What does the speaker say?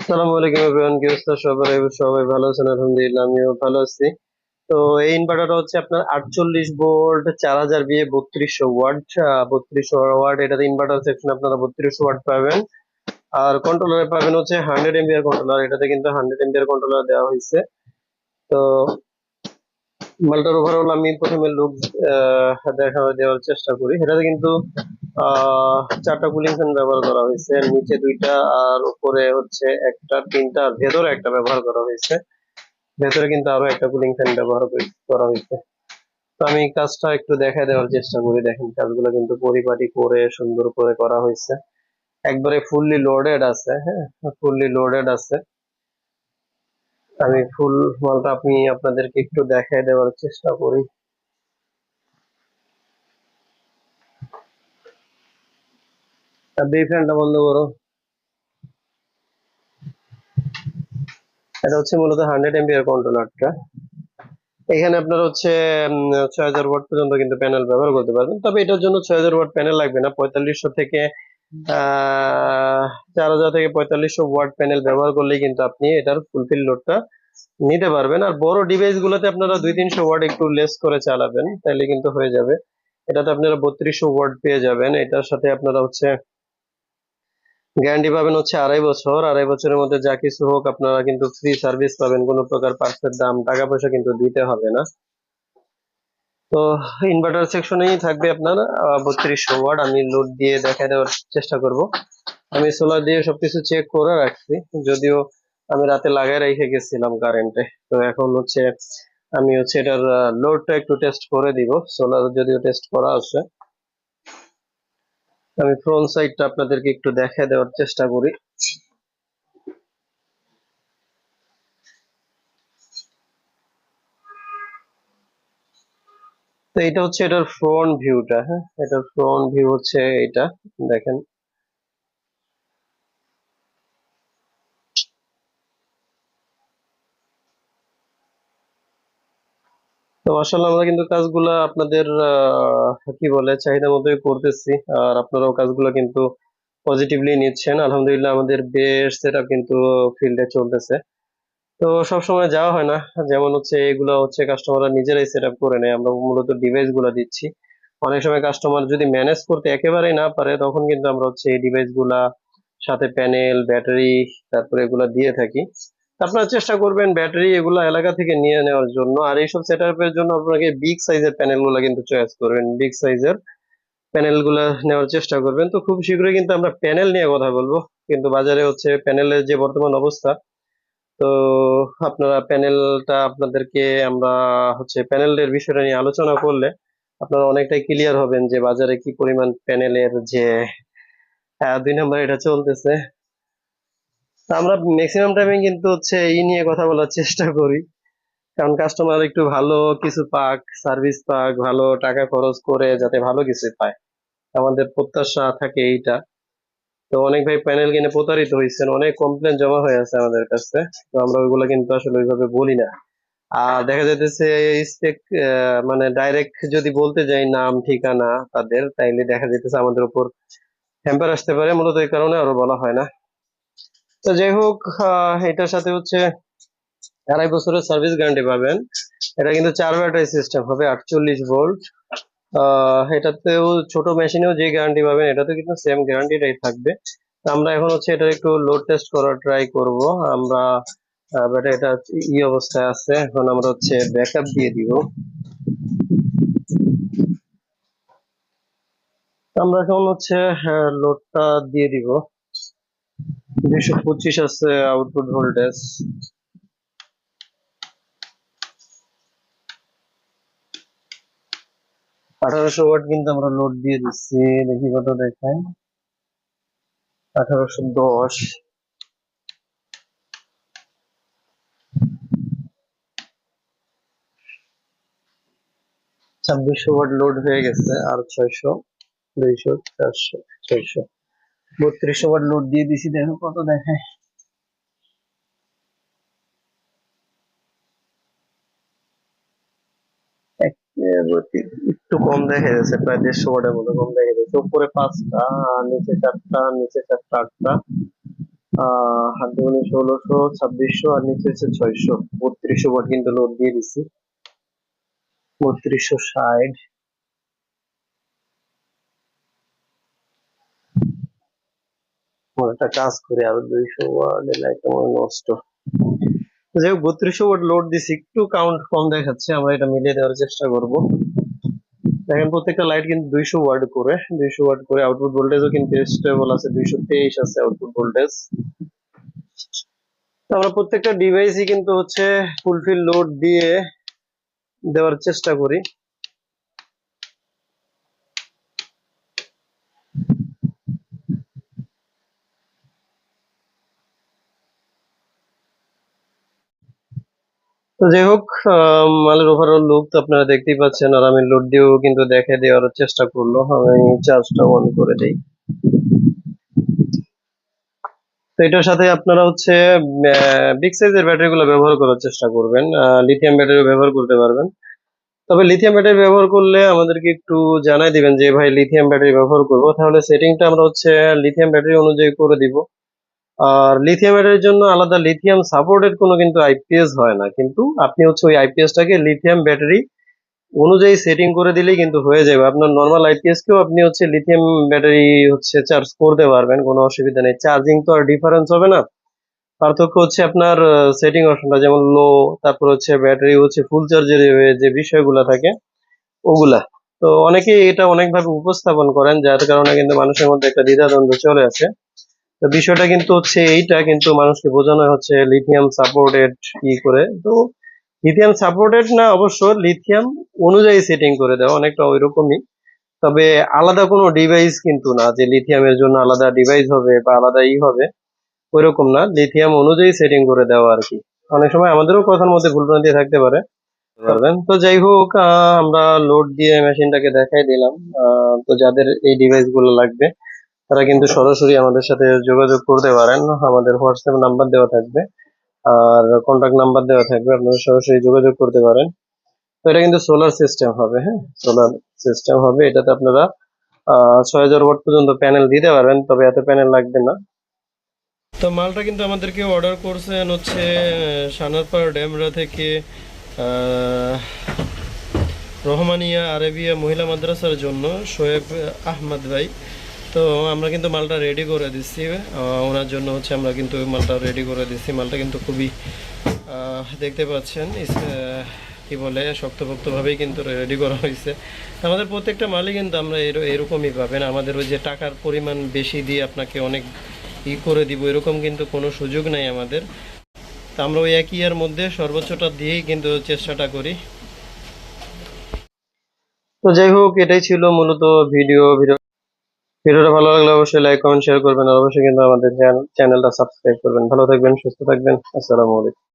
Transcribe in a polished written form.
আসসালামু আলাইকুম এভরিওয়ান, কি অবস্থা সবার? সবাই ভালো আছেন? আলহামদুলিল্লাহ, আমিও ভালো আছি। তো এই ইনভার্টারটা হচ্ছে আপনার 48 ভোল্ট 4000 VA 3200 ওয়াট। 3200 ওয়াট, এটাতে ইনভার্টার সেকশন আপনারা 3200 ওয়াট পাবেন। আর কন্ট্রোলারে পাবেন হচ্ছে 100 এমবিআর কন্ট্রোলার। এটাতে কিন্তু 100 এমবিআর কন্ট্রোলার দেওয়া হয়েছে। তো মালটার ওভারঅল আমি প্রথমে লুক দেখা দেওয়ার চেষ্টা করি। এটাতে কিন্তু চারটা কুলিং ফ্যান ব্যবহার করা হয়েছে, নিচে দুইটা আর উপরে হচ্ছে একটা, তিনটা, আর ভেতরে একটা ব্যবহার করা হয়েছে। ভেতরে কিন্তু আরো একটা কুলিং ফ্যান ব্যবহার করা হয়েছে। তো আমি কাজটা একটু দেখা দেওয়ার চেষ্টা করি। দেখেন কাজগুলো কিন্তু পরিপাটি করে সুন্দর করে করা হয়েছে। একবারে ফুললি লোডেড আছে। হ্যাঁ, ফুললি লোডেড আছে। আমি ফুল মালটা আপনাদেরকে একটু দেখায় দেওয়ার চেষ্টা করি। এই ফ্যানটা বন্ধ করো। এটা হচ্ছে মূলত 100 এমবিআর কন্ট্রোলারটা। এখানে আপনার হচ্ছে 6000 ওয়াট পর্যন্ত কিন্তু প্যানেল ব্যবহার করতে পারবেন। তবে এটার জন্য 6000 ওয়াট প্যানেল লাগবে না। 4500 থেকে 4000 থেকে 4500 ওয়াট প্যানেল ব্যবহার করলেই কিন্তু আপনি এটার ফুলফিল লোডটা নিতে পারবেন। আর বড় ডিভাইস গুলোতে আপনারা 200-300 ওয়াট একটু লেস করে চালাবেন, তাহলে কিন্তু হয়ে যাবে। এটাতে আপনারা 3200 ওয়াট পেয়ে যাবেন। এটার সাথে আপনারা হচ্ছে গ্যারান্টি পাবেন হচ্ছে 2.5 বছর। 2.5 বছরের মধ্যে যা কিছু হোক আপনারা কিন্তু ফ্রি সার্ভিস পাবেন। কোনো প্রকার পার্টসের দাম টাকা পয়সা কিন্তু দিতে হবে না। তো ইনভার্টার সেকশনেই থাকবে আপনার 3200 ওয়াট। আমি লোড দিয়ে দেখা দেওয়ার চেষ্টা করব। আমি সোলার দিয়ে সবকিছু চেক করে রাখছি, যদিও আমি রাতে লাগাই রেখে গেছিলাম কারেন্টে। তো এখন হচ্ছে আমি হচ্ছে এটার লোডটা একটু টেস্ট করে দিব। সোলার যদিও টেস্ট করা আছে। আমি ফ্রন্ট সাইডটা আপনাদেরকে একটু দেখা দেওয়ার চেষ্টা করি। তো এটা হচ্ছে এটার ফ্রন্ট ভিউটা। হ্যাঁ, এটার ফ্রন্ট ভিউ হচ্ছে এটা, দেখেন। তো মাশাআল্লাহ আমরা কিন্তু কাজগুলা আপনাদের কি বলে চাহিদা মতোই করতেছি। আর আপনারাও কাজগুলো কিন্তু পজিটিভলি নিচ্ছেন। আলহামদুলিল্লাহ আমাদের বেশ সেটআপ কিন্তু ফিল্ডে চলতেছে। তো সবসময় যাওয়া হয় না, যেমন হচ্ছে এগুলো হচ্ছে কাস্টমাররা নিজেরাই সেটআপ করে নেয়, আমরা মূলত ডিভাইস গুলা দিচ্ছি। অনেক সময় কাস্টমার যদি ম্যানেজ করতে একেবারেই না পারে, তখন কিন্তু আমরা হচ্ছে এই ডিভাইস গুলা সাথে প্যানেল, ব্যাটারি, তারপরে এগুলা দিয়ে থাকি। আপনারা চেষ্টা করবেন ব্যাটারি এগুলা এলাকা থেকে নিয়ে নেওয়ার জন্য। আর এইসব সেটআপের জন্য আপনাকে বিগ সাইজের প্যানেল গুলা কিন্তু চয়েস করবেন। বিগ সাইজের প্যানেল গুলা নেওয়ার চেষ্টা করবেন। তো খুব শীঘ্রই কিন্তু আমরা প্যানেল নিয়ে কথা বলবো। কিন্তু বাজারে হচ্ছে প্যানেলের যে বর্তমান অবস্থা, তো আপনারা প্যানেলটা আপনাদেরকে আমরা হচ্ছে প্যানেলের বিষয়টা নিয়ে আলোচনা করলে আপনারা অনেকটাই ক্লিয়ার হবেন যে বাজারে কি পরিমাণ প্যানেলের যে 2 নম্বর এটা চলতেছে। তো আমরা ম্যাক্সিমাম টাইমে কিন্তু হচ্ছে এই নিয়ে কথা বলার চেষ্টা করি, কারণ কাস্টমার একটু ভালো কিছু পাক, সার্ভিস পাক, ভালো টাকা খরচ করে যাতে ভালো কিছু পায়, আমাদের প্রত্যাশা থাকে এইটা। তো অনেক ভাই প্যানেল কিনে প্রতারিত হয়েছেন, অনেক কমপ্লেন জমা হয়ে আছে আমাদের কাছে। তো আমরা ওইগুলো কিন্তু আসলে ওইভাবে বলি না। আর দেখা যাইতেছে স্পেক, মানে ডাইরেক্ট যদি বলতে যাই নাম ঠিকানা তাদের, তাইলে দেখা যাইতেছে আমাদের উপর হ্যাম্পার আসতে পারে। মূলত এই কারণে আরো বলা হয় না। তো যাই হোক, এটার সাথে হচ্ছে 2.5 বছরের সার্ভিস গ্যারান্টি পাবেন। এটা কিন্তু 4 ব্যাটারি সিস্টেম হবে, 48 ভোল্ট। এটাতেও ছোট মেশিনেও যে গ্যারান্টি পাবেন এটাতে কিন্তু সেম গ্যারান্টিটাই থাকবে। তো আমরা এখন হচ্ছে এটা একটু লোড টেস্ট করার ট্রাই করব। আমরা ব্যাটারিটা অবস্থায় আছে, এখন আমরা হচ্ছে ব্যাকআপ দিয়ে দিব। আমরা এখন হচ্ছে লোডটা দিয়ে দিব। 225 আছে আউটপুট ভোল্টেজ। 1800 ওয়াট কিন্তু আমরা লোড দিয়ে দিচ্ছি। দেখি কত দেখায়। 1810। 2600 ওয়াট লোড হয়ে গেছে। আর 600, 200, 400, 600, 3200 ওয়াট লোড দিয়ে দিছি। দেখো কত দেখায়। একটু কম দেখা যাচ্ছে, প্রায় 150 ওয়াটের মতো কম দেখা যাচ্ছে। উপরে 5টা, নিচে 4টা, নিচে 4টা, 8টা, আর দুগুণে 1600, 2600 আর নিচে হচ্ছে 600, 3200 ওয়াট কিন্তু লোড দিয়ে দিচ্ছি। 3260। একটা কাজ করে আরো 200 ওয়াট লাইটটা মনে হয় নষ্ট। যাই হোক 3200 ওয়াট লোড দিছি, একটু কাউন্ট কম দেখাচ্ছে, আমরা এটা মিলিয়ে দেওয়ার চেষ্টা করব। দেখেন প্রত্যেকটা লাইট কিন্তু 200 ওয়াট করে, 200 ওয়াট করে। আউটপুট ভোল্টেজও কিন্তু স্টেবল আছে, 223 আছে আউটপুট ভোল্টেজ। আমরা প্রত্যেকটা ডিভাইসই কিন্তু হচ্ছে ফুলফিল লোড দিয়ে দেওয়ার চেষ্টা করি। তো যাই হোক, মালের ওভারঅল লুক তো আপনারা দেখতেই পাচ্ছেন, আর আমি লোড দিয়েও কিন্তু দেখে দেওয়ার চেষ্টা করলো। আমি চার্জটা অন করে দিই। তো এটার সাথে আপনারা হচ্ছে বিগ সাইজের ব্যাটারি গুলো ব্যবহার করার চেষ্টা করবেন। লিথিয়াম ব্যাটারি ব্যবহার করতে পারবেন, তবে লিথিয়াম ব্যাটারি ব্যবহার করলে আমাদেরকে একটু জানাই দিবেন যে ভাই লিথিয়াম ব্যাটারি ব্যবহার করব, তাহলে সেটিংটা আমরা হচ্ছে লিথিয়াম ব্যাটারি অনুযায়ী করে দিব। আর লিথিয়াম ব্যাটারির জন্য আলাদা লিথিয়াম সাপোর্টেড কোনো কিন্তু আইপিএস হয় না, কিন্তু আপনি হচ্ছে ওই আইপিএসটাকে লিথিয়াম ব্যাটারি অনুযায়ী সেটিং করে দিলেই কিন্তু হয়ে যাবে। আপনার নর্মাল আইপিএস কেও আপনি হচ্ছে লিথিয়াম ব্যাটারি হচ্ছে চার্জ করতে পারবেন, কোনো অসুবিধা নেই। চার্জিং তো আর ডিফারেন্স হবে না, পার্থক্য হচ্ছে আপনার সেটিং অপশনটা, যেমন লো, তারপর হচ্ছে ব্যাটারি হচ্ছে ফুল চার্জের যে বিষয়গুলো থাকে ওগুলা। তো অনেকেই এটা অনেকভাবে উপস্থাপন করেন, যার কারণে কিন্তু মানুষের মধ্যে একটা দ্বিধাদ্বন্দ্ব চলে আসে। তো বিষয়টা কিন্তু হচ্ছে এইটা, কিন্তু মানুষকে বোঝানো হচ্ছে লিথিয়াম সাপোর্টেড ই করে। তো লিথিয়াম সাপোর্টেড না, অবশ্য লিথিয়াম অনুযায়ী সেটিং করে দেওয়া, অনেকটা ওইরকমই। তবে আলাদা কোনো ডিভাইস কিন্তু না যে লিথিয়ামের জন্য আলাদা ডিভাইস হবে বা আলাদা ই হবে, ওইরকম না, লিথিয়াম অনুযায়ী সেটিং করে দেওয়া আর কি। অনেক সময় আমাদেরও কথার মধ্যে ভুলভ্রান্তি থাকতে পারে, পারবেন। তো যাই হোক, আমরা লোড দিয়ে মেশিনটাকে দেখাই দিলাম। তো যাদের এই ডিভাইস গুলো লাগবে তারা কিন্তু সরাসরি আমাদের সাথে যোগাযোগ করতে পারেন, আমাদের হোয়াটসঅ্যাপ নাম্বার দেওয়া থাকবে আর কন্ট্যাক্ট নাম্বার দেওয়া থাকবে, আপনারা সরাসরি যোগাযোগ করতে পারেন। তো এটা কিন্তু সোলার সিস্টেম হবে, হ্যাঁ সোলার সিস্টেম হবে। এটাতে আপনারা 6000 ওয়াট পর্যন্ত প্যানেল দিতে পারবেন, তবে এত প্যানেল লাগবে না। তো মালটা কিন্তু আমাদেরকে অর্ডার করছেন হচ্ছে সানারপাড়া ড্যামরা থেকে রহমানিয়া আরবিয়া মহিলা মাদ্রাসার জন্য শোয়েব আহমদ ভাই। তো আমরা কিন্তু মালটা রেডি করে দিচ্ছি ওনার জন্য হচ্ছে, আমরা কিন্তু মালটা রেডি করে দিচ্ছি। মালটা কিন্তু খুবই দেখতে পাচ্ছেন কি বলে শক্তপোক্তভাবেই কিন্তু রেডি করা হয়েছে। আমাদের প্রত্যেকটা মালই কিন্তু আমরা এরকমই পাবেন। আমাদের ওই যে টাকার পরিমাণ বেশি দিয়ে আপনাকে অনেক করে দিব এরকম কিন্তু কোনো সুযোগ নাই আমাদের। তা আমরা ওই একই ইয়ার মধ্যে সর্বোচ্চটা দিয়েই কিন্তু চেষ্টাটা করি। তো যাই হোক, এটাই ছিল মূলত ভিডিওটা ভালো লাগলে অবশ্যই লাইক কমেন্ট শেয়ার করবেন, আর অবশ্যই কিন্তু আমাদের চ্যানেলটা সাবস্ক্রাইব করবেন। ভালো থাকবেন, সুস্থ থাকবেন, আসসালামু আলাইকুম।